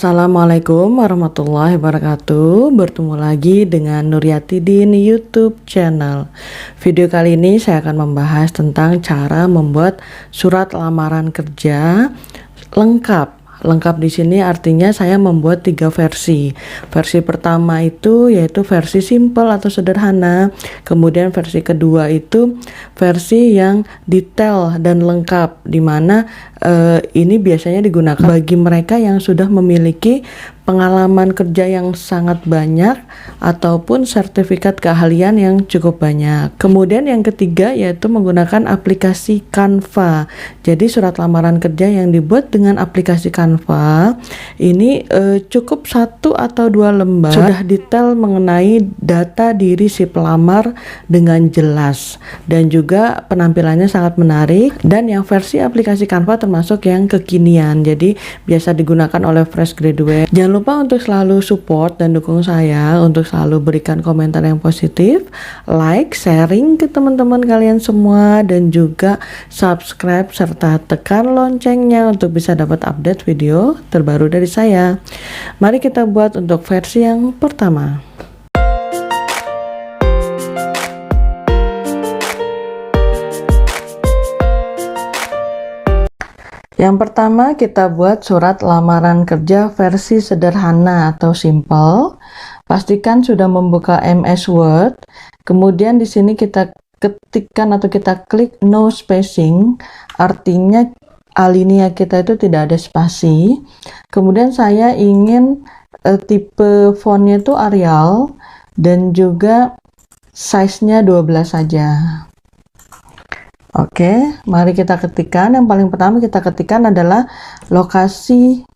Assalamualaikum warahmatullahi wabarakatuh. Bertemu lagi dengan Nuryati di YouTube channel. Video kali ini saya akan membahas tentang cara membuat surat lamaran kerja lengkap. Lengkap di sini artinya saya membuat 3 versi. Versi pertama itu yaitu versi simple atau sederhana. Kemudian versi kedua itu versi yang detail dan lengkap, di mana ini biasanya digunakan bagi mereka yang sudah memiliki pengalaman kerja yang sangat banyak ataupun sertifikat keahlian yang cukup banyak. Kemudian yang ketiga yaitu menggunakan aplikasi Canva. Jadi surat lamaran kerja yang dibuat dengan aplikasi Canva ini cukup 1 atau 2 lembar, sudah detail mengenai data diri si pelamar dengan jelas, dan juga penampilannya sangat menarik. Dan yang versi aplikasi Canva termasuk yang kekinian, jadi biasa digunakan oleh fresh graduate. Jangan lupa untuk selalu support dan dukung saya, untuk selalu berikan komentar yang positif, like, sharing ke teman-teman kalian semua, dan juga subscribe serta tekan loncengnya untuk bisa dapat update video terbaru dari saya. Mari kita buat untuk versi yang pertama. Yang pertama kita buat surat lamaran kerja versi sederhana atau simple. Pastikan sudah membuka MS Word. Kemudian di sini kita ketikkan atau kita klik no spacing, artinya alinea kita itu tidak ada spasi. Kemudian saya ingin tipe fontnya itu Arial dan juga size-nya 12 saja. Oke, mari kita ketikkan. Yang paling pertama kita ketikkan adalah lokasi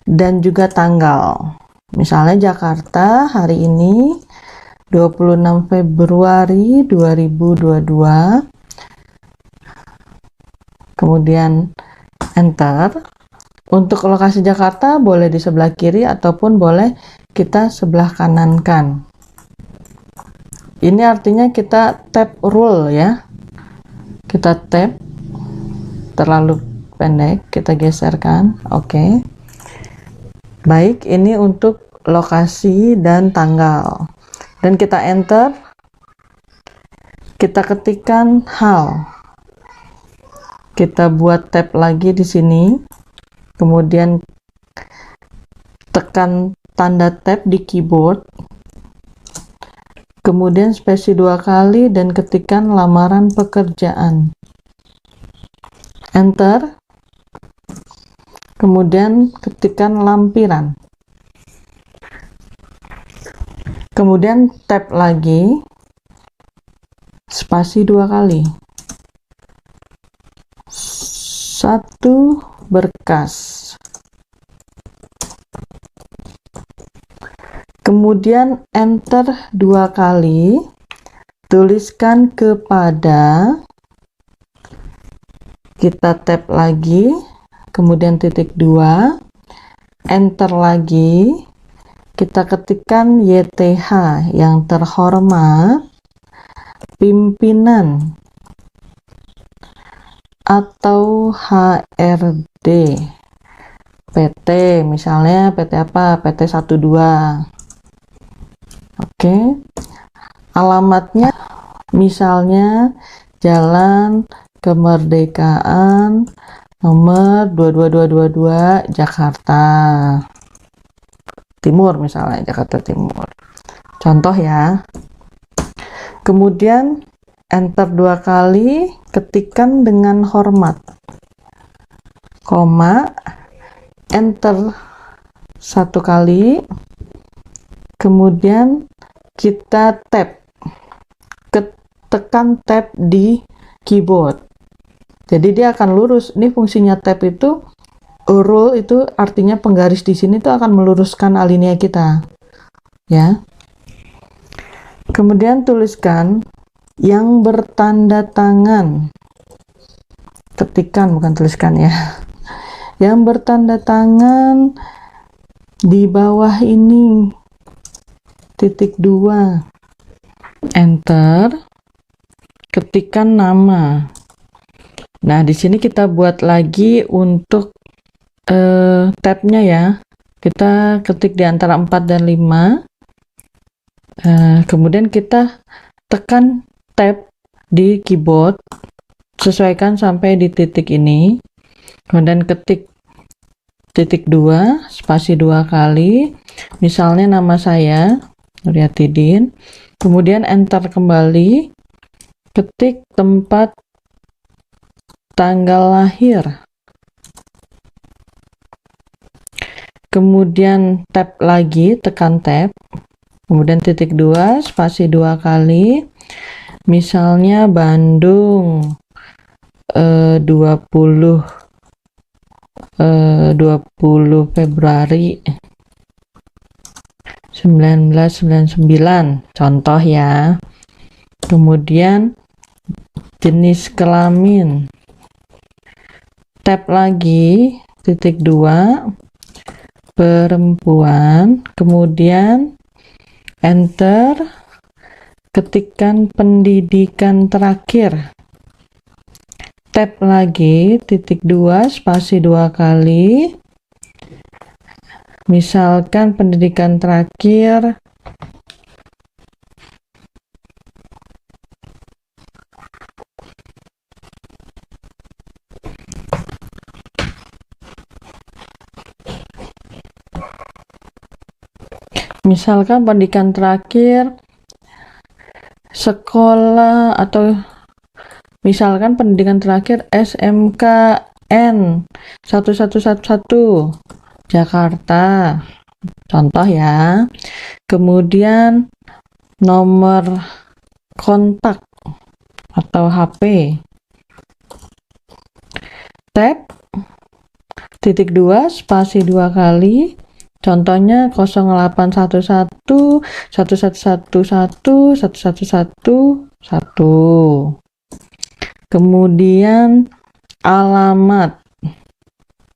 dan juga tanggal. Misalnya Jakarta hari ini 26 Februari 2022. Kemudian enter. Untuk lokasi Jakarta boleh di sebelah kiri ataupun boleh kita sebelah kanankan. Ini artinya kita tap rule ya. Kita tap, terlalu pendek, kita geserkan. Oke. Baik, ini untuk lokasi dan tanggal. Dan kita enter. Kita ketikkan hal. Kita buat tab lagi di sini. Kemudian tekan tanda tab di keyboard. Kemudian spasi 2 kali dan ketikkan lamaran pekerjaan. Enter. Kemudian ketikkan lampiran. Kemudian tab lagi. Spasi 2 kali. 1 berkas. Kemudian enter 2 kali, tuliskan kepada, kita tap lagi, kemudian titik 2, enter lagi, kita ketikkan YTH yang terhormat, pimpinan, atau HRD, PT, misalnya PT apa, PT 12. Oke, alamatnya misalnya Jalan Kemerdekaan nomor 22222 Jakarta Timur, misalnya Jakarta Timur. Contoh ya. Kemudian enter 2 kali, ketikkan dengan hormat, koma, enter 1 kali, kemudian kita tap, tekan tab di keyboard, jadi dia akan lurus. Ini fungsinya tab itu, rule itu artinya penggaris di sini itu akan meluruskan alinea kita ya. Kemudian tuliskan yang bertanda tangan, ketikkan bukan tuliskan ya, yang bertanda tangan di bawah ini, titik 2, enter, ketikkan nama. Nah, di sini kita buat lagi untuk tabnya ya. kita ketik di antara 4 dan 5. Kemudian kita tekan tab di keyboard, sesuaikan sampai di titik ini, kemudian ketik titik 2, spasi 2 kali, misalnya nama saya Nuryatidin, kemudian enter kembali, ketik tempat tanggal lahir, kemudian tab lagi, tekan tab, kemudian titik 2, spasi 2 kali, misalnya Bandung 20 Februari 1999, contoh ya. Kemudian jenis kelamin, tab lagi, titik 2, perempuan, kemudian enter, ketikkan pendidikan terakhir, tab lagi, titik 2, spasi 2 kali, misalkan pendidikan terakhir sekolah, atau misalkan pendidikan terakhir SMKN 1111 Jakarta, contoh ya. Kemudian nomor kontak atau HP, tab titik 2, spasi 2 kali, contohnya 0811 1111 1111. Kemudian alamat,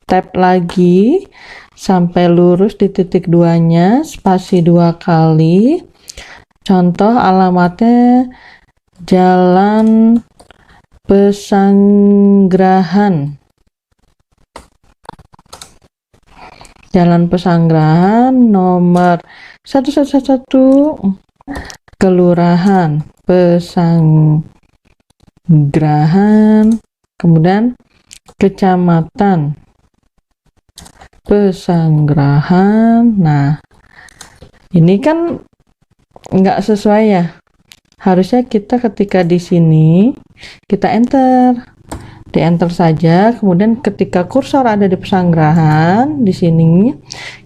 tab lagi sampai lurus di titik 2-nya, spasi 2 kali, contoh alamatnya Jalan Pesanggerahan, nomor 1111, Kelurahan Pesanggerahan, kemudian Kecamatan Pesanggerahan. Nah, ini kan nggak sesuai ya. Harusnya kita ketika di sini kita enter, di enter saja. Kemudian ketika kursor ada di Pesanggerahan, di sini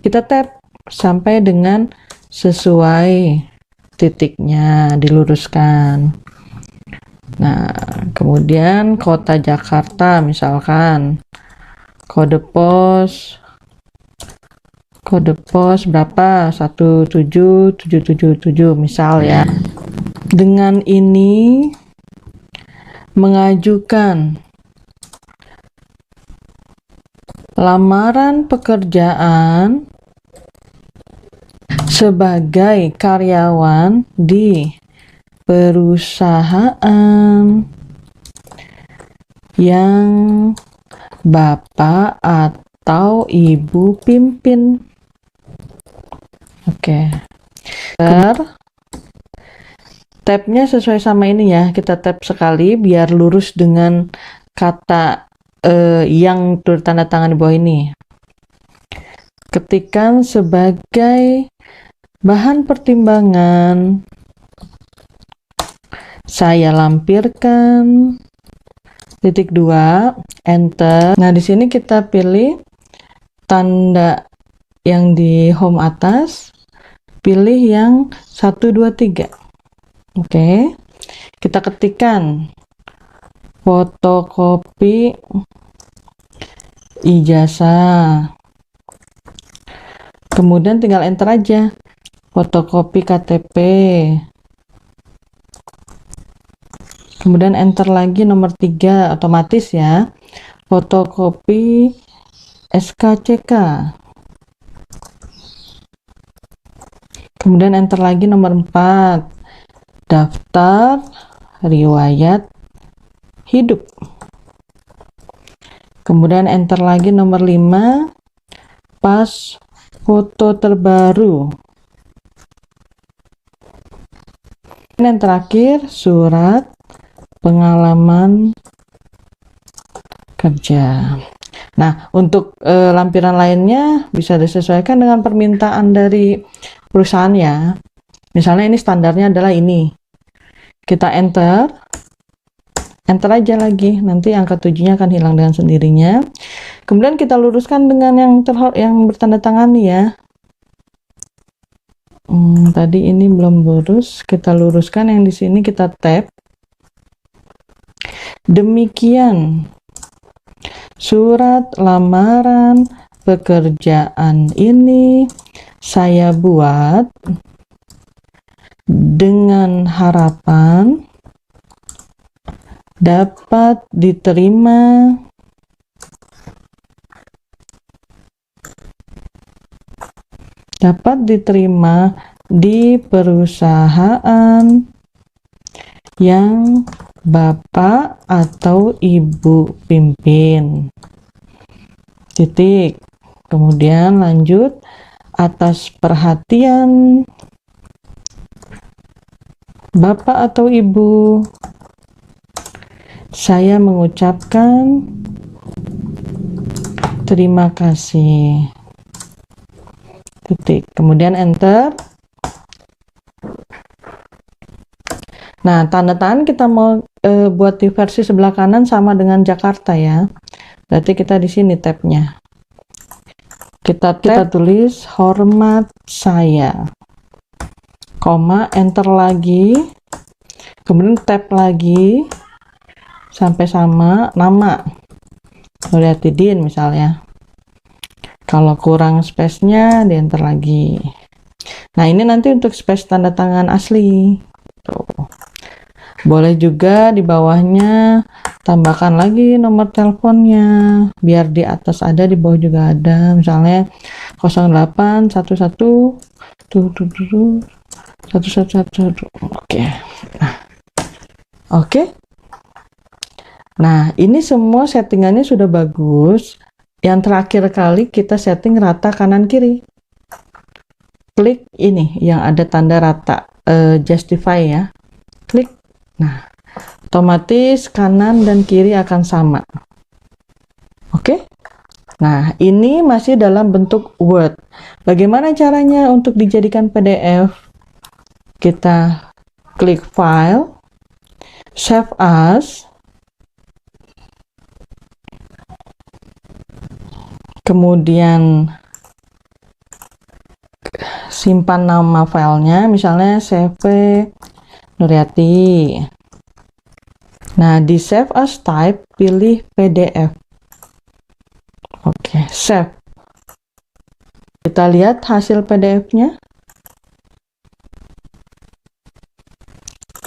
kita tab sampai dengan sesuai titiknya, diluruskan. Nah, kemudian kota Jakarta, misalkan kode pos berapa, 17777 misal ya. Dengan ini mengajukan lamaran pekerjaan sebagai karyawan di perusahaan yang Bapak atau Ibu pimpin. Oke. Tabnya sesuai sama ini ya, kita tab sekali biar lurus dengan kata yang tanda tangan di bawah ini. Ketikkan sebagai bahan pertimbangan, saya lampirkan, titik 2, enter. Nah, di sini kita pilih tanda yang di home atas, pilih yang 1 2 3. Oke, kita ketikkan fotokopi ijazah, kemudian tinggal enter aja, fotokopi KTP, kemudian enter lagi nomor 3, otomatis ya, fotokopi SKCK, kemudian enter lagi nomor 4, daftar riwayat hidup, kemudian enter lagi nomor 5, foto terbaru. Dan yang terakhir, surat pengalaman kerja. Nah, untuk lampiran lainnya bisa disesuaikan dengan permintaan dari perusahaan ya. Misalnya ini standarnya adalah ini. Kita enter aja lagi. Nanti angka 7-nya akan hilang dengan sendirinya. Kemudian kita luruskan dengan yang bertanda tangan ya. Tadi ini belum lurus, kita luruskan yang di sini, kita tap. Demikian surat lamaran pekerjaan ini saya buat dengan harapan dapat diterima di perusahaan yang Bapak atau Ibu pimpin. Titik. Kemudian lanjut, atas perhatian Bapak atau Ibu, saya mengucapkan terima kasih. Titik. Kemudian enter. Nah, tanda tangan kita mau buat di versi sebelah kanan sama dengan Jakarta ya. Berarti kita di sini tabnya. Kita tulis hormat saya. Koma, enter lagi. Kemudian tab lagi sampai sama nama. Nuryatidin misalnya. Kalau kurang space-nya di enter lagi. Nah, ini nanti untuk space tanda tangan asli. Tuh. Boleh juga di bawahnya tambahkan lagi nomor teleponnya, biar di atas ada, di bawah juga ada. Misalnya 0811 1111. Oke. Nah, ini semua settingannya sudah bagus. Yang terakhir kali kita setting rata kanan kiri. Klik ini yang ada tanda rata, justify ya. Klik. Nah, otomatis kanan dan kiri akan sama. Oke? Nah, ini masih dalam bentuk Word. Bagaimana caranya untuk dijadikan PDF? Kita klik File, Save As, kemudian simpan nama filenya, misalnya CV Nuryati. Nah, di Save As Type, pilih PDF. Oke, save. Kita lihat hasil PDF-nya.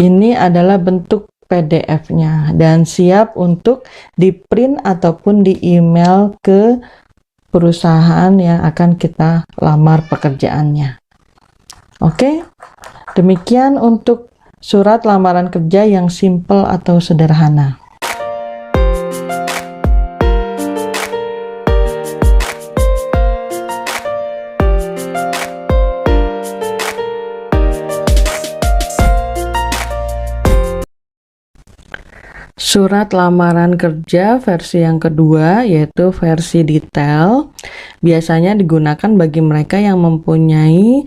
Ini adalah bentuk PDF-nya dan siap untuk di-print ataupun di-email ke perusahaan yang akan kita lamar pekerjaannya. Oke, demikian untuk surat lamaran kerja yang simple atau sederhana. Surat lamaran kerja versi yang kedua, yaitu versi detail, biasanya digunakan bagi mereka yang mempunyai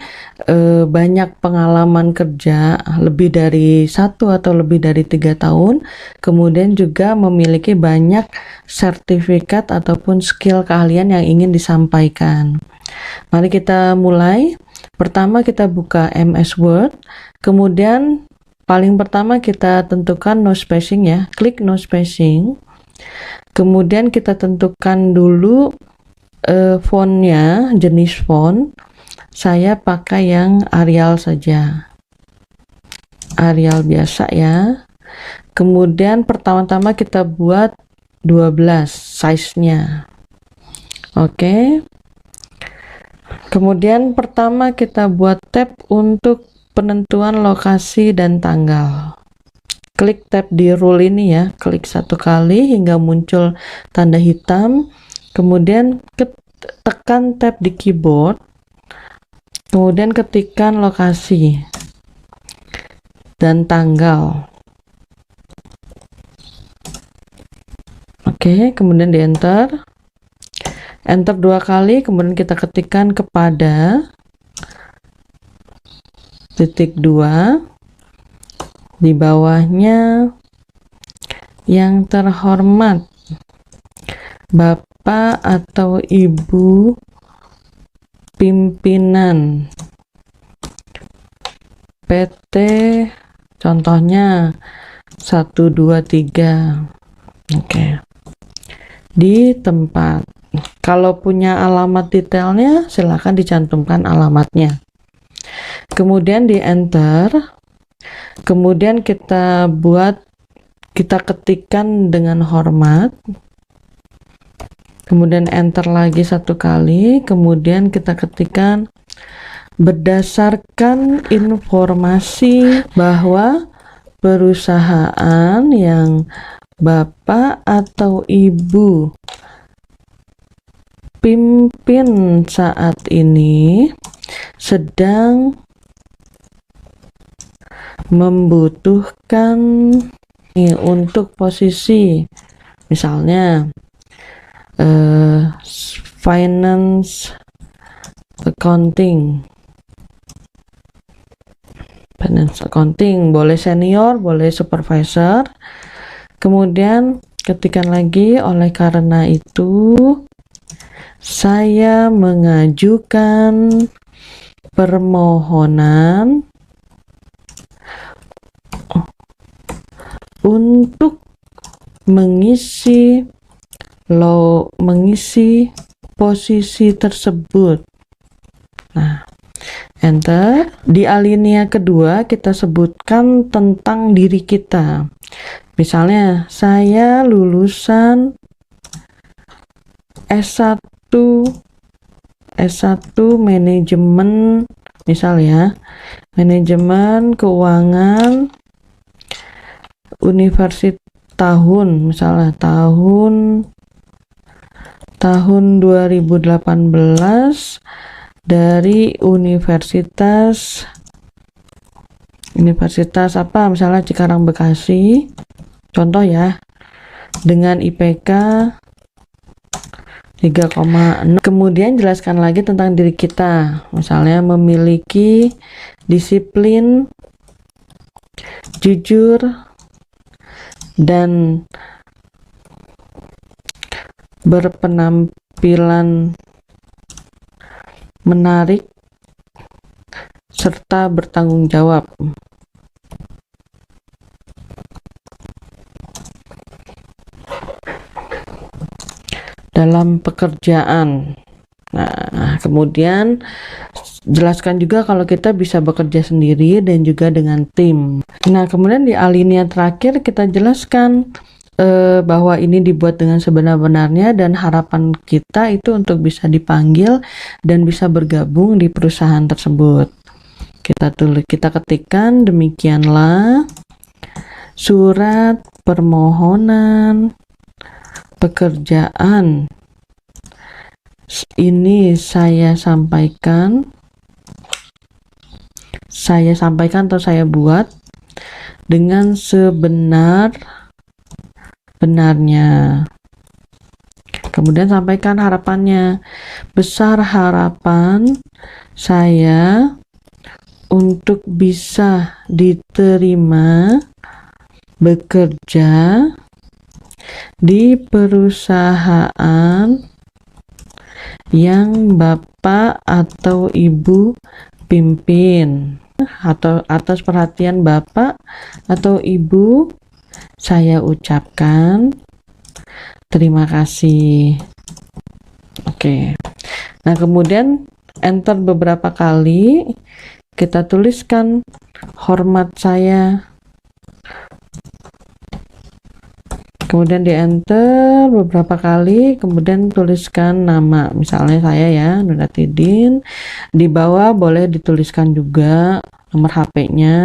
banyak pengalaman kerja, lebih dari 1 atau lebih dari 3 tahun, kemudian juga memiliki banyak sertifikat ataupun skill keahlian yang ingin disampaikan. Mari kita mulai. Pertama kita buka MS Word, kemudian paling pertama kita tentukan no spacing ya, klik no spacing. Kemudian kita tentukan dulu fontnya, jenis font. Saya pakai yang Arial saja, Arial biasa ya. Kemudian pertama-tama kita buat 12 size-nya. Oke. Kemudian pertama kita buat tab untuk penentuan lokasi dan tanggal. Klik tab di rule ini ya, klik 1 kali hingga muncul tanda hitam, kemudian tekan tab di keyboard Kemudian ketikkan lokasi dan tanggal. Oke, kemudian di enter. Enter 2 kali, kemudian kita ketikkan kepada titik 2. Di bawahnya yang terhormat Bapak atau Ibu pimpinan PT, contohnya 1, 2, 3. Oke. Di tempat. Kalau punya alamat detailnya, silakan dicantumkan alamatnya. Kemudian di enter. Kemudian kita ketikkan dengan hormat. Kemudian enter lagi 1 kali. Kemudian kita ketikkan berdasarkan informasi bahwa perusahaan yang Bapak atau Ibu pimpin saat ini sedang membutuhkan untuk posisi, misalnya finance accounting, boleh senior, boleh supervisor. Kemudian ketikkan lagi, oleh karena itu saya mengajukan permohonan untuk mengisi posisi tersebut. Nah, enter. Di alinea kedua kita sebutkan tentang diri kita. Misalnya, saya lulusan S1 manajemen, misal ya, manajemen keuangan universitas tahun 2018 dari universitas apa, misalnya Cikarang Bekasi, contoh ya, dengan IPK 3,6. Kemudian jelaskan lagi tentang diri kita, misalnya memiliki disiplin, jujur, dan berpenampilan menarik serta bertanggung jawab. Dalam pekerjaan. Nah, kemudian jelaskan juga kalau kita bisa bekerja sendiri dan juga dengan tim. Nah, kemudian di alinea terakhir kita jelaskan bahwa ini dibuat dengan sebenar-benarnya dan harapan kita itu untuk bisa dipanggil dan bisa bergabung di perusahaan tersebut. Kita ketikkan demikianlah surat permohonan pekerjaan ini saya sampaikan atau saya buat dengan sebenar-benarnya. Kemudian sampaikan harapannya. Besar harapan saya untuk bisa diterima bekerja di perusahaan yang Bapak atau Ibu pimpin. Atau atas perhatian Bapak atau Ibu, saya ucapkan terima kasih. Oke. Nah, kemudian enter beberapa kali, kita tuliskan hormat saya. Kemudian di enter beberapa kali, kemudian tuliskan nama, misalnya saya ya, Nuryatidin. Di bawah boleh dituliskan juga nomor HP-nya.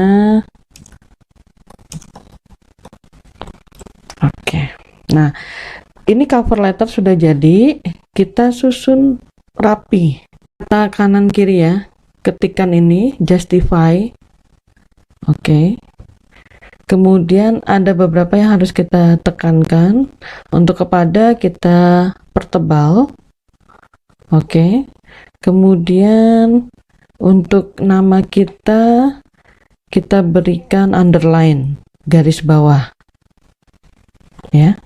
Oke. Nah, ini cover letter sudah jadi, kita susun rapi. Kita kanan kiri ya. ketikan ini justify. Oke. Kemudian ada beberapa yang harus kita tekankan. Untuk kepada kita pertebal. Oke. Kemudian untuk nama kita berikan underline, garis bawah. Ya.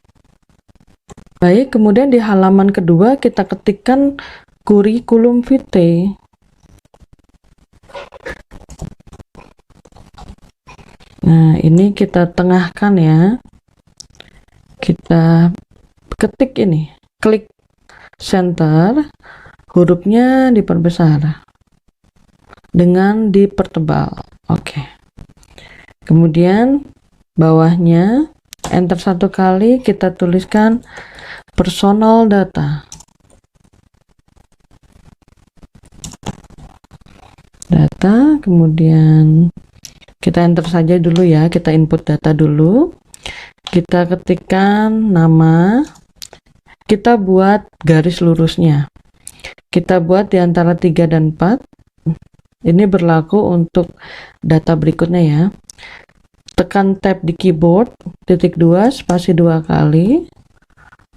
Baik, kemudian di halaman kedua kita ketikkan kurikulum vitae. Nah, ini kita tengahkan ya. Kita ketik ini, klik center, hurufnya diperbesar dengan dipertebal. Oke. Kemudian bawahnya enter satu kali, kita tuliskan personal data. Data, kemudian kita enter saja dulu ya, kita input data dulu. Kita ketikkan nama, kita buat garis lurusnya. Kita buat di antara 3 dan 4. Ini berlaku untuk data berikutnya ya. Tekan tab di keyboard, titik 2, spasi 2 kali.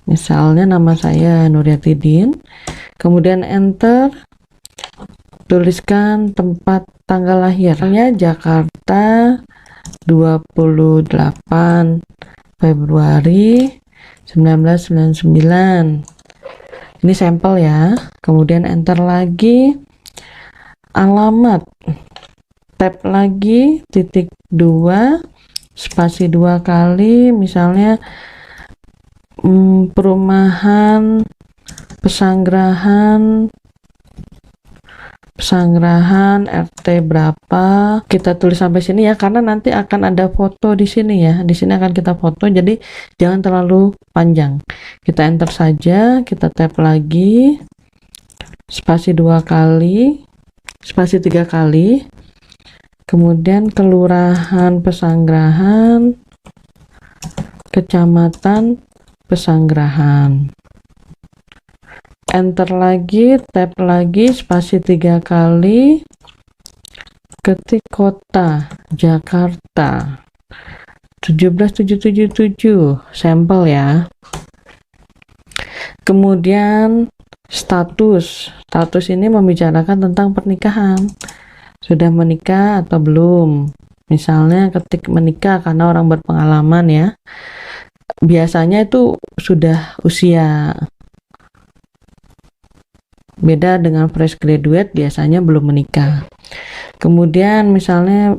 Misalnya nama saya Nuryatidin. Kemudian enter. Tuliskan tempat tanggal lahirnya Jakarta 28 Februari 1999. Ini sampel ya. Kemudian enter lagi. Alamat. Tab lagi titik 2 spasi 2 kali, misalnya perumahan Pesanggerahan RT berapa. Kita tulis sampai sini ya, karena nanti akan ada foto di sini ya. Di sini akan kita foto, jadi jangan terlalu panjang. Kita enter saja, kita tab lagi, spasi 2 kali, spasi 3 kali. Kemudian kelurahan Pesanggerahan, kecamatan Pesanggerahan. Enter lagi, tab lagi, spasi 3 kali, ketik kota Jakarta 17777, sampel ya. Kemudian status ini membicarakan tentang pernikahan, sudah menikah atau belum. Misalnya ketik menikah karena orang berpengalaman ya, biasanya itu sudah usia. Beda dengan fresh graduate, biasanya belum menikah. Kemudian misalnya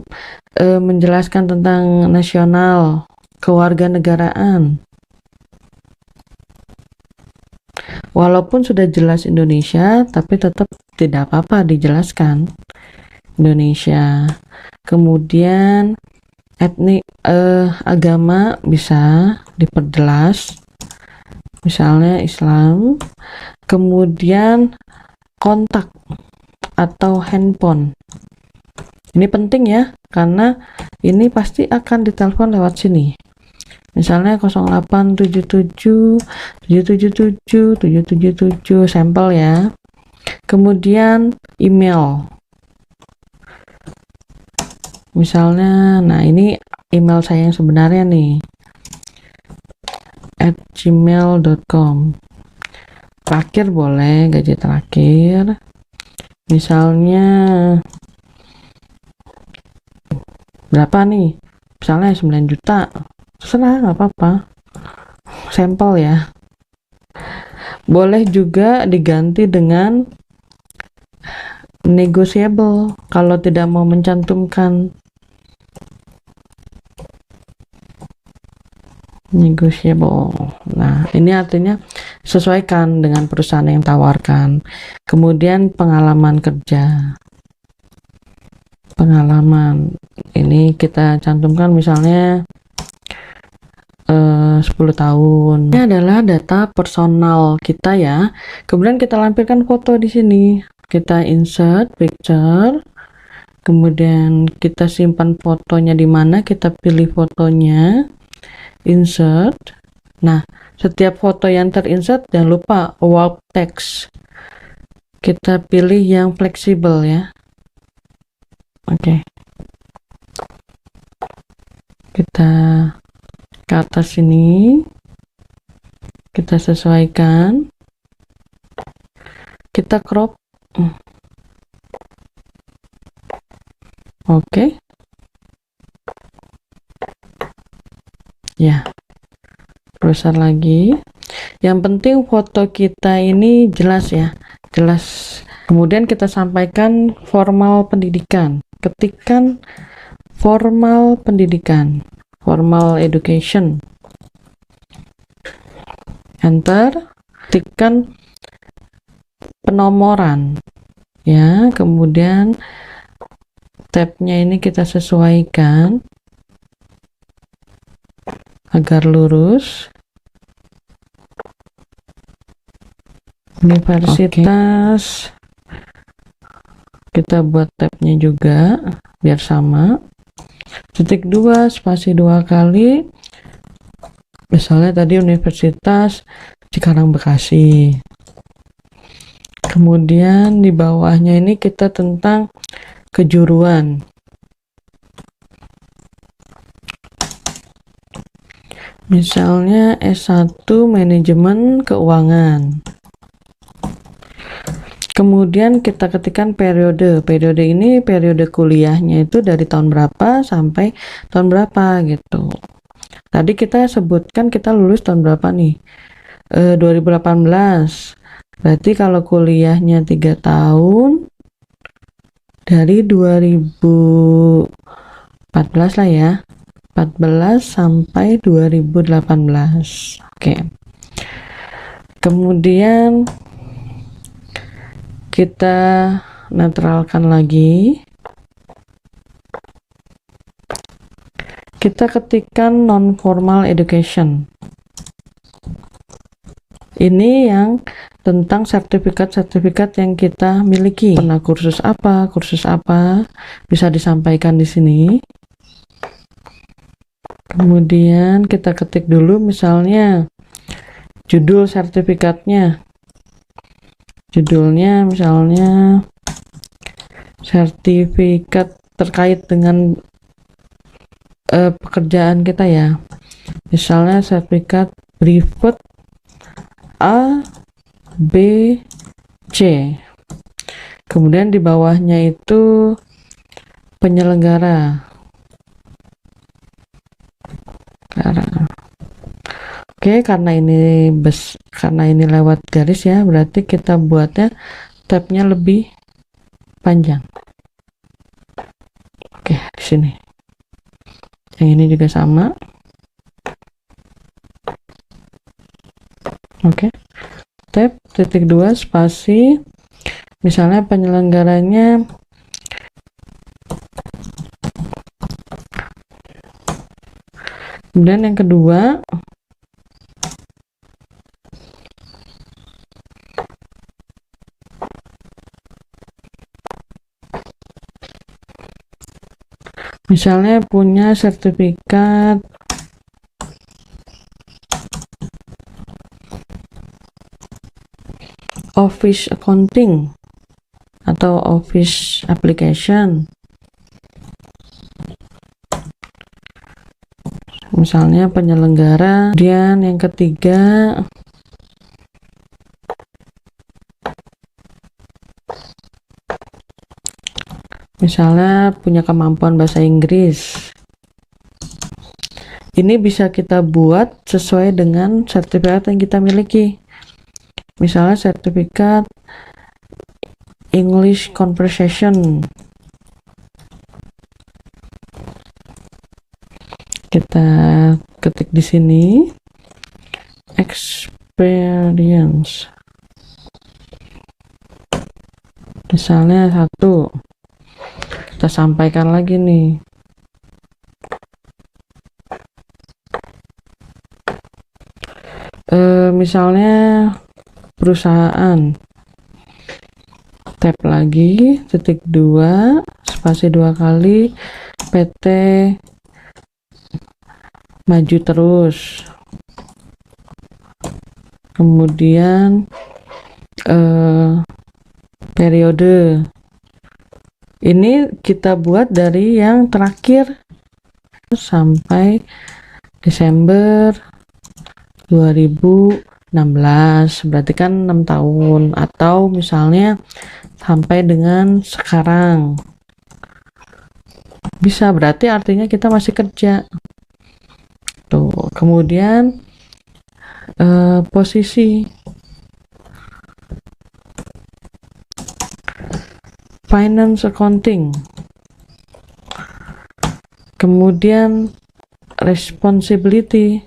menjelaskan tentang nasional, kewarganegaraan. Walaupun sudah jelas Indonesia, tapi tetap tidak apa-apa dijelaskan Indonesia. Kemudian etnik, agama bisa diperjelas, misalnya Islam. Kemudian kontak atau handphone. Ini penting ya, karena ini pasti akan ditelepon lewat sini. Misalnya 0877 777 777, sampel ya. Kemudian email. Misalnya, nah ini email saya yang sebenarnya nih, @gmail.com. Terakhir boleh, gaji terakhir. Misalnya berapa nih? Misalnya 9 juta. Terserah, nggak apa-apa. Sampel ya. Boleh juga diganti dengan negotiable kalau tidak mau mencantumkan. Negotiable. Nah, ini artinya sesuaikan dengan perusahaan yang tawarkan. Kemudian pengalaman kerja. Pengalaman ini kita cantumkan misalnya 10 tahun. Ini adalah data personal kita ya. Kemudian kita lampirkan foto di sini. Kita insert picture. Kemudian kita simpan fotonya di mana, kita pilih fotonya. Insert. Nah, setiap foto yang terinsert jangan lupa warp text. Kita pilih yang fleksibel ya. Oke, kita ke atas sini, kita sesuaikan, kita crop. Oke, ya, besar lagi. Yang penting foto kita ini jelas ya, jelas. Kemudian kita sampaikan formal pendidikan, ketikkan formal pendidikan, formal education, enter, ketikkan penomoran ya, kemudian tabnya ini kita sesuaikan agar lurus. Universitas, kita buat tabnya juga biar sama. Titik 2 spasi 2 kali, misalnya tadi Universitas Cikarang Bekasi. Kemudian di bawahnya ini kita tentang kejuruan, misalnya S1 manajemen keuangan. Kemudian kita ketikkan periode. Periode ini periode kuliahnya itu dari tahun berapa sampai tahun berapa gitu. Tadi kita sebutkan kita lulus tahun berapa nih? 2018. Berarti kalau kuliahnya 3 tahun dari 2014 lah ya. 14 sampai 2018. Oke. Kemudian kita netralkan lagi, kita ketikkan non formal education. Ini yang tentang sertifikat-sertifikat yang kita miliki. Pernah kursus apa bisa disampaikan di sini. Kemudian kita ketik dulu misalnya judul sertifikatnya. Judulnya misalnya sertifikat terkait dengan pekerjaan kita ya, misalnya sertifikat brevet A, B, C. Kemudian di bawahnya itu penyelenggara. Oke, karena ini lewat garis ya, berarti kita buatnya tabnya lebih panjang. Oke, di sini. Yang ini juga sama. Oke. Tab titik 2 spasi. Misalnya penyelenggaranya kemudian yang kedua misalnya punya sertifikat Office Accounting atau Office Application. Misalnya penyelenggara. Kemudian yang ketiga misalnya punya kemampuan bahasa Inggris. Ini bisa kita buat sesuai dengan sertifikat yang kita miliki. Misalnya sertifikat English Conversation. Kita ketik di sini experience. Misalnya 1. Kita sampaikan lagi nih. Misalnya perusahaan. Tab lagi, titik 2, spasi 2 kali, PT Maju Terus. Kemudian periode Ini kita buat dari yang terakhir sampai Desember 2016, berarti kan 6 tahun, atau misalnya sampai dengan sekarang. Bisa, berarti artinya kita masih kerja. Tuh, kemudian posisi finance accounting, kemudian responsibility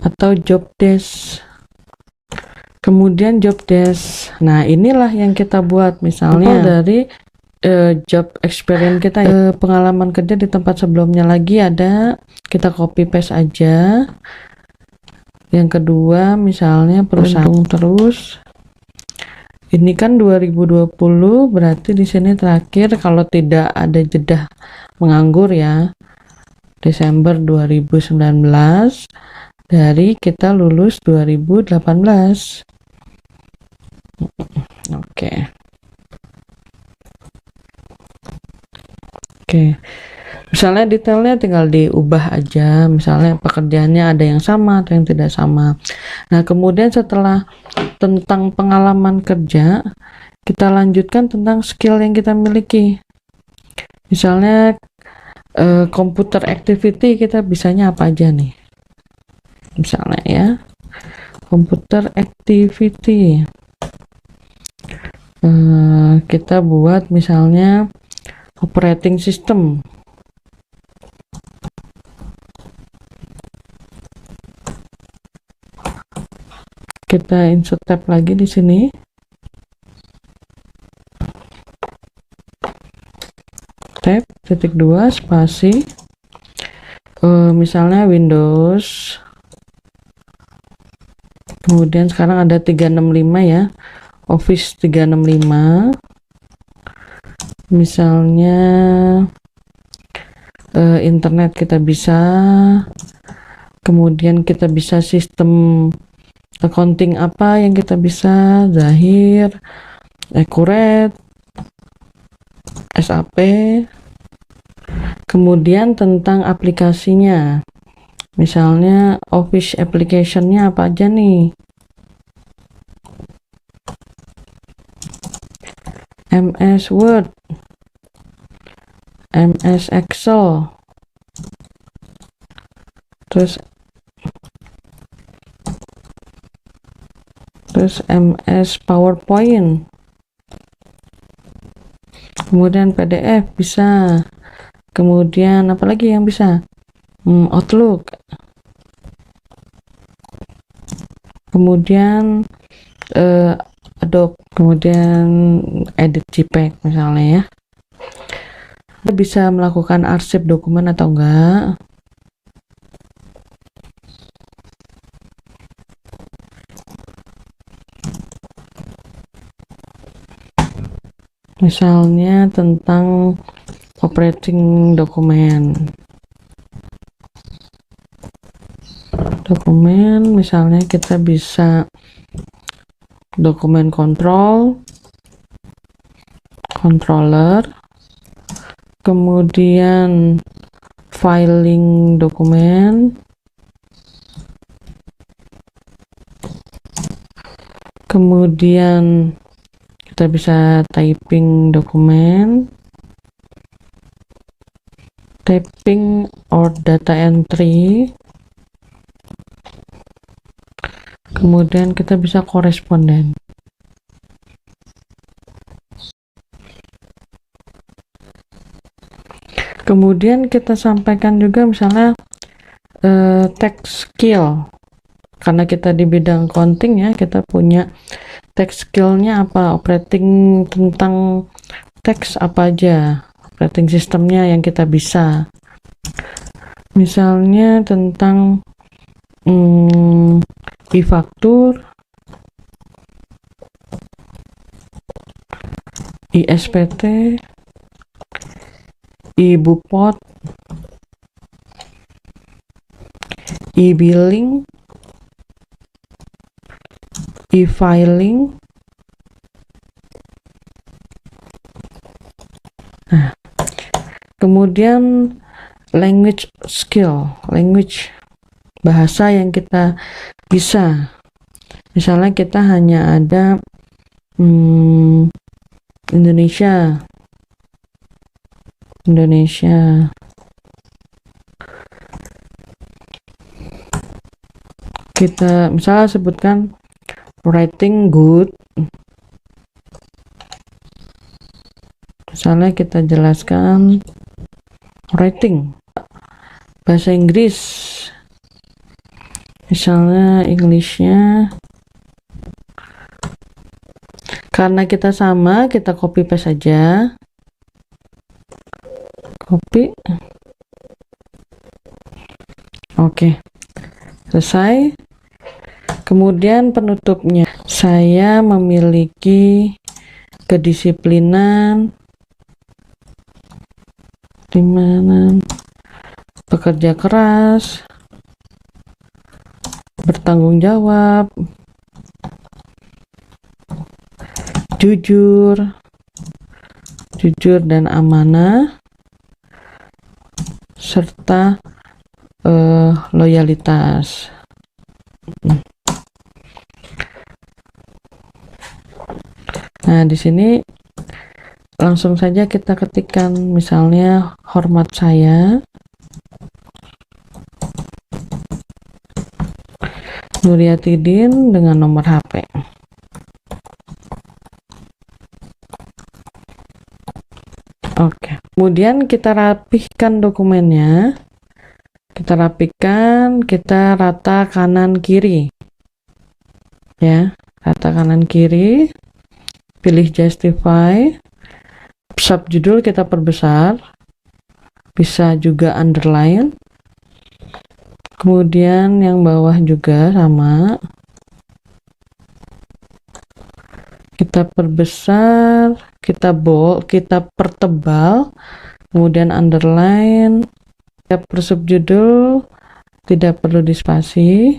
atau job desk, kemudian job desk. Nah, inilah yang kita buat misalnya dari job experience kita, pengalaman kerja di tempat sebelumnya lagi ada, kita copy paste aja. Yang kedua misalnya perusahaan terus, ini kan 2020, berarti di sini terakhir kalau tidak ada jeda menganggur ya, Desember 2019, dari kita lulus 2018. Oke. Misalnya detailnya tinggal diubah aja, misalnya pekerjaannya ada yang sama atau yang tidak sama. Nah, kemudian setelah tentang pengalaman kerja, kita lanjutkan tentang skill yang kita miliki. Misalnya computer activity, kita bisanya apa aja nih? Misalnya ya, computer activity, kita buat misalnya operating system. Kita insert tab lagi di sini. Tab titik 2 spasi. Misalnya Windows. Kemudian sekarang ada 365 ya. Office 365. Misalnya internet kita bisa. Kemudian kita bisa sistem accounting apa yang kita bisa, Zahir, Accurate, SAP. Kemudian tentang aplikasinya, misalnya Office application-nya apa aja nih, MS Word, MS Excel, terus MS PowerPoint, kemudian PDF bisa, kemudian apalagi yang bisa, Outlook, kemudian Adobe, kemudian edit JPEG misalnya ya. Kita bisa melakukan arsip dokumen atau enggak. Misalnya tentang operating dokumen, misalnya kita bisa dokumen controller, kemudian filing dokumen, kemudian kita bisa typing dokumen, typing or data entry, kemudian kita bisa koresponden. Kemudian kita sampaikan juga misalnya text skill, karena kita di bidang accounting ya, kita punya text skillnya apa, operating tentang teks apa aja, operating sistemnya yang kita bisa, misalnya tentang e-faktur, ISPT, e-bupot, e-billing, e-filing, Kemudian language skill, language, bahasa yang kita bisa. Misalnya kita hanya ada Indonesia. Kita misalnya sebutkan writing good. Misalnya kita jelaskan writing. Bahasa Inggris, misalnya Englishnya, karena kita sama, kita copy paste saja. Copy. Oke, selesai. Kemudian penutupnya, saya memiliki kedisiplinan, bekerja keras, bertanggung jawab, jujur dan amanah, serta loyalitas. Nah, di sini langsung saja kita ketikkan, misalnya hormat saya, Nuryatidin, dengan nomor HP. Oke. Kemudian kita rapihkan dokumennya. Kita rapikan, kita rata kanan kiri. Ya, rata kanan kiri. Pilih justify. Subjudul kita perbesar. Bisa juga underline. Kemudian yang bawah juga sama. Kita perbesar, kita bold, kita pertebal, kemudian underline. Setiap subjudul tidak perlu dispasi.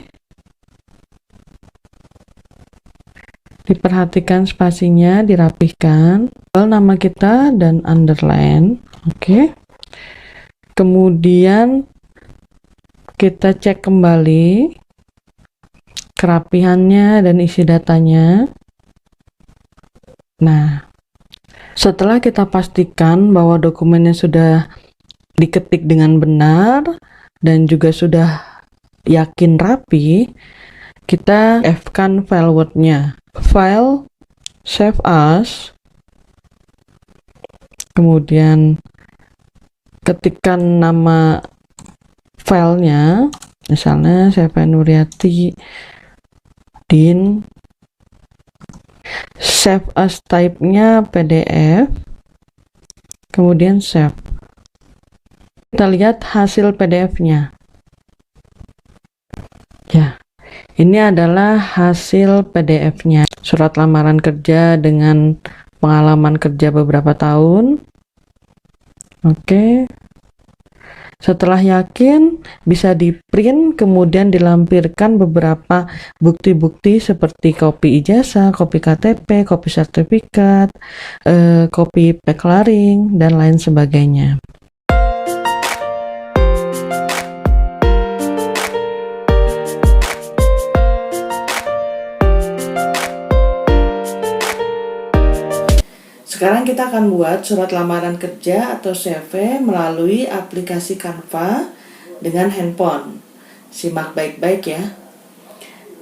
Diperhatikan spasinya, dirapihkan. Nama kita dan underline. Oke. Kemudian kita cek kembali kerapihannya dan isi datanya. Nah, setelah kita pastikan bahwa dokumennya sudah diketik dengan benar dan juga sudah yakin rapi, kita F-kan file Word-nya. File, save as, kemudian ketikkan nama filenya, misalnya CV Nuryatidin, save as type-nya PDF, kemudian save. Kita lihat hasil PDF-nya. Ya, ini adalah hasil PDF-nya. Surat lamaran kerja dengan pengalaman kerja beberapa tahun. Oke. Setelah yakin, bisa di-print, kemudian dilampirkan beberapa bukti-bukti seperti kopi ijazah, kopi KTP, kopi sertifikat, kopi peklaring, dan lain sebagainya. Sekarang kita akan buat surat lamaran kerja atau CV melalui aplikasi Canva dengan handphone. Simak baik-baik ya.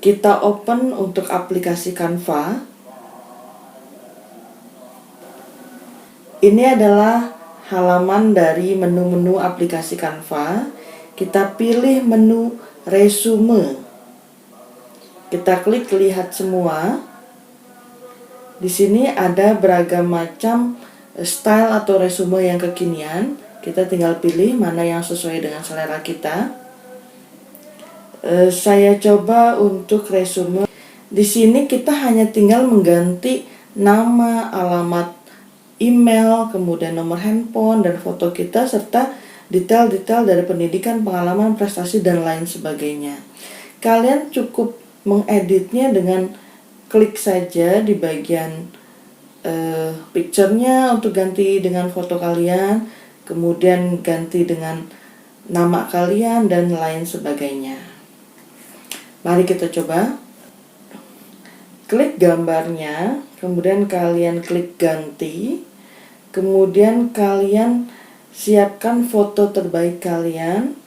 Kita open untuk aplikasi Canva. Ini adalah halaman dari menu-menu aplikasi Canva. Kita pilih menu resume. Kita klik lihat semua. Di sini ada beragam macam style atau resume yang kekinian. Kita tinggal pilih mana yang sesuai dengan selera kita. Saya coba untuk resume. Di sini kita hanya tinggal mengganti nama, alamat email, kemudian nomor handphone dan foto kita, serta detail-detail dari pendidikan, pengalaman, prestasi, dan lain sebagainya. Kalian cukup mengeditnya dengan klik saja di bagian picture-nya untuk ganti dengan foto kalian, kemudian ganti dengan nama kalian dan lain sebagainya. Mari kita coba. Klik gambarnya, kemudian kalian klik ganti, kemudian kalian siapkan foto terbaik kalian.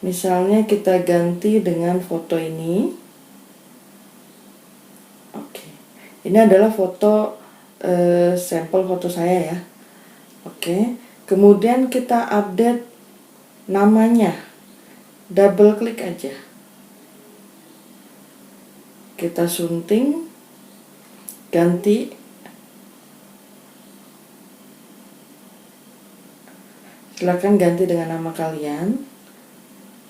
Misalnya kita ganti dengan foto ini. Oke, ini adalah foto sampel foto saya ya. Oke, kemudian kita update namanya, double klik aja. Kita sunting, ganti, silakan ganti dengan nama kalian.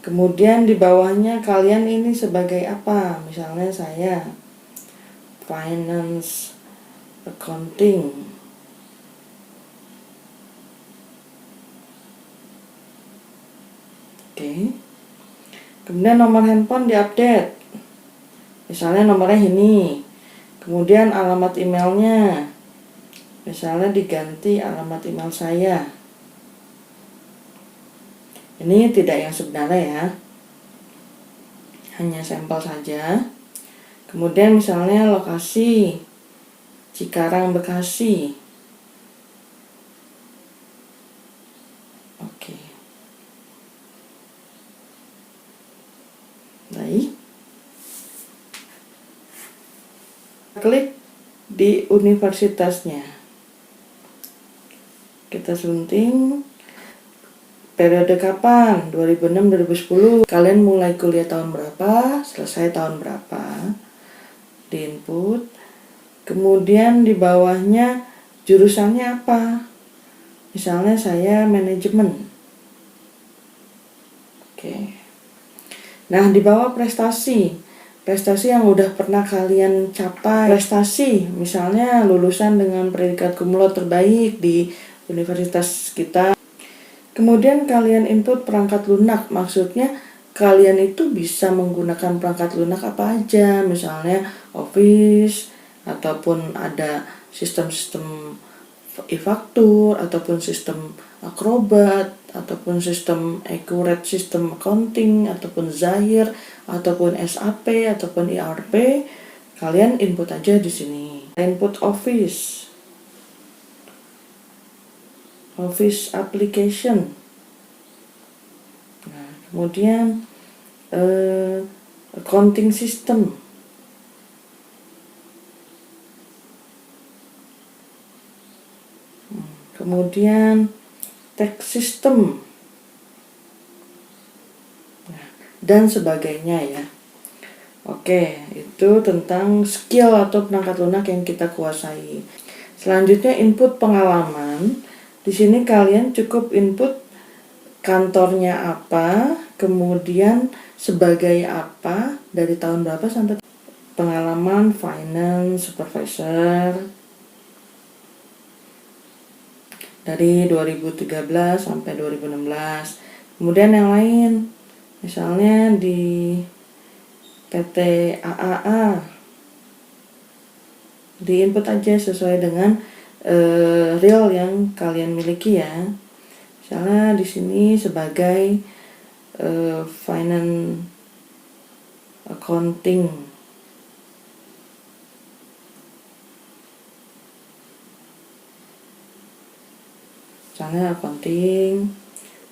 Kemudian di bawahnya kalian ini sebagai apa? Misalnya saya finance accounting. Oke. Kemudian nomor handphone diupdate. Misalnya nomornya ini. Kemudian alamat emailnya. Misalnya diganti alamat email saya. Ini tidak yang sebenarnya ya. Hanya sampel saja. Kemudian misalnya lokasi Cikarang, Bekasi. Oke. Baik. Klik di universitasnya. Kita sunting. Periode kapan? 2006-2010. Kalian mulai kuliah tahun berapa? Selesai tahun berapa? Di input. Kemudian di bawahnya jurusannya apa? Misalnya saya manajemen. Oke. Nah, di bawah prestasi. Prestasi yang udah pernah kalian capai. Prestasi, misalnya lulusan dengan predikat cum laude terbaik di universitas kita. Kemudian kalian input perangkat lunak, maksudnya kalian itu bisa menggunakan perangkat lunak apa aja, misalnya Office, ataupun ada sistem-sistem e-faktur, ataupun sistem Acrobat, ataupun sistem Accurate System Accounting, ataupun Zahir, ataupun SAP, ataupun ERP. Kalian input aja di sini. Input Office application. Nah, kemudian accounting system. Kemudian tax system. Nah, dan sebagainya ya. Oke, itu tentang skill atau perangkat lunak yang kita kuasai. Selanjutnya input pengalaman. Di sini kalian cukup input kantornya apa, kemudian sebagai apa, dari tahun berapa sampai pengalaman finance supervisor dari 2013 sampai 2016. Kemudian yang lain, misalnya di PT AAA, di input aja sesuai dengan real yang kalian miliki ya. Misalnya di sini sebagai finance accounting. Misalnya accounting.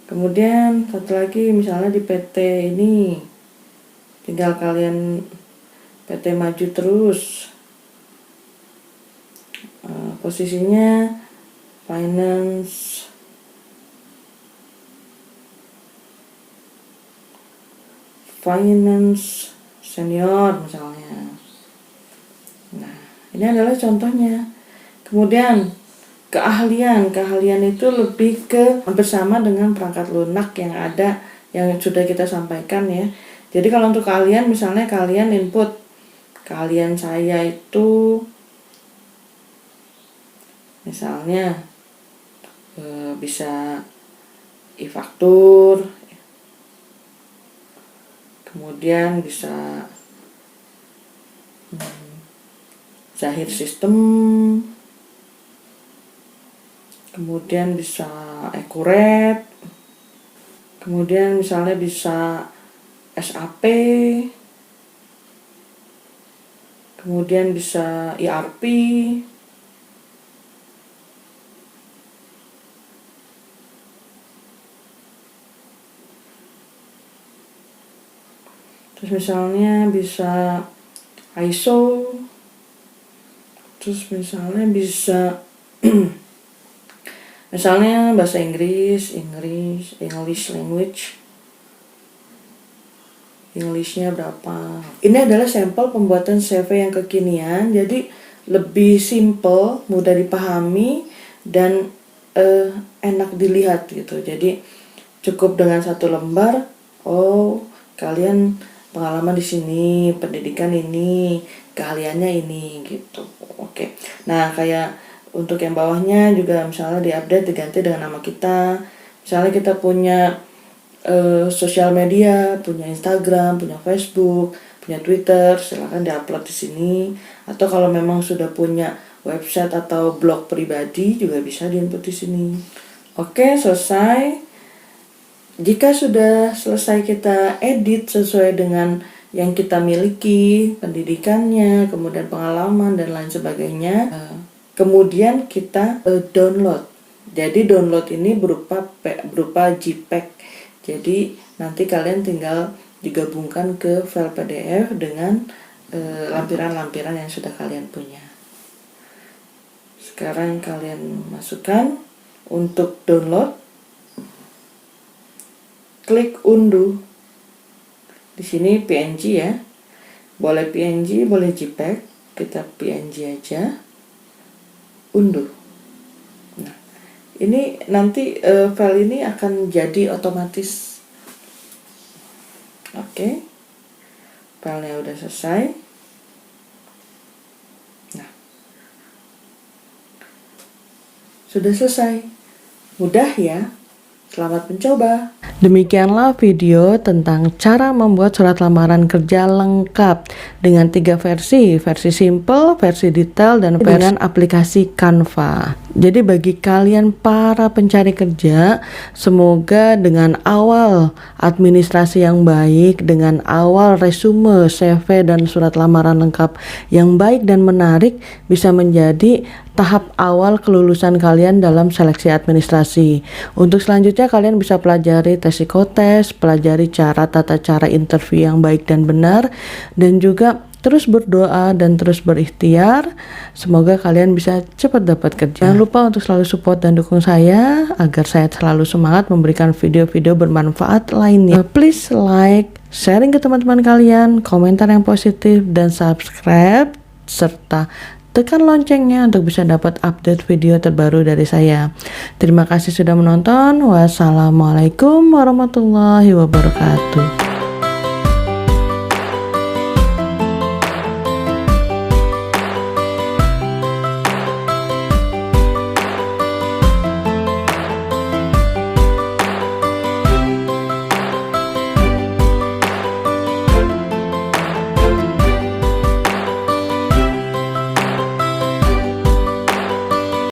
Kemudian satu lagi misalnya di PT ini, tinggal kalian PT maju terus. Posisinya finance senior misalnya. Nah, ini adalah contohnya. Kemudian keahlian itu lebih ke bersama dengan perangkat lunak yang ada, yang sudah kita sampaikan ya. Jadi kalau untuk kalian, misalnya kalian input, kalian saya itu misalnya bisa e-faktur, kemudian bisa jahit sistem, kemudian bisa accurate, kemudian misalnya bisa SAP, kemudian bisa ERP, terus misalnya bisa ISO, terus misalnya bisa misalnya bahasa English language, Englishnya berapa. Ini adalah sampel pembuatan CV yang kekinian, jadi lebih simple, mudah dipahami, dan enak dilihat gitu. Jadi cukup dengan satu lembar, oh kalian pengalaman di sini, pendidikan ini, keahliannya ini gitu. Oke. Nah, kayak untuk yang bawahnya juga misalnya diupdate, diganti dengan nama kita. Misalnya kita punya sosial media, punya Instagram, punya Facebook, punya Twitter, silahkan diupload di sini. Atau kalau memang sudah punya website atau blog pribadi juga bisa diinput di sini. Oke, selesai. Jika sudah selesai kita edit sesuai dengan yang kita miliki, pendidikannya, kemudian pengalaman dan lain sebagainya, kemudian kita download. Jadi download ini berupa JPEG. Jadi nanti kalian tinggal digabungkan ke file PDF dengan lampiran-lampiran yang sudah kalian punya. Sekarang kalian masukkan untuk download, klik unduh. Di sini PNG ya, boleh PNG, boleh JPEG, kita PNG aja, unduh. Nah, ini nanti file ini akan jadi otomatis. Oke, filenya udah selesai. Nah, sudah selesai, mudah ya. Selamat mencoba. Demikianlah video tentang cara membuat surat lamaran kerja lengkap dengan 3 versi simple, versi detail, dan dengan aplikasi Canva. Jadi bagi kalian para pencari kerja, semoga dengan awal administrasi yang baik, dengan awal resume, CV, dan surat lamaran lengkap yang baik dan menarik bisa menjadi tahap awal kelulusan kalian dalam seleksi administrasi. Untuk selanjutnya kalian bisa pelajari tes psikotes, pelajari tata cara interview yang baik dan benar, dan juga terus berdoa dan terus berikhtiar. Semoga kalian bisa cepat dapat kerja. Jangan lupa untuk selalu support dan dukung saya agar saya selalu semangat memberikan video-video bermanfaat lainnya. Please like, sharing ke teman-teman kalian, komentar yang positif, dan subscribe, serta tekan loncengnya untuk bisa dapat update video terbaru dari saya. Terima kasih sudah menonton. Wassalamualaikum warahmatullahi wabarakatuh.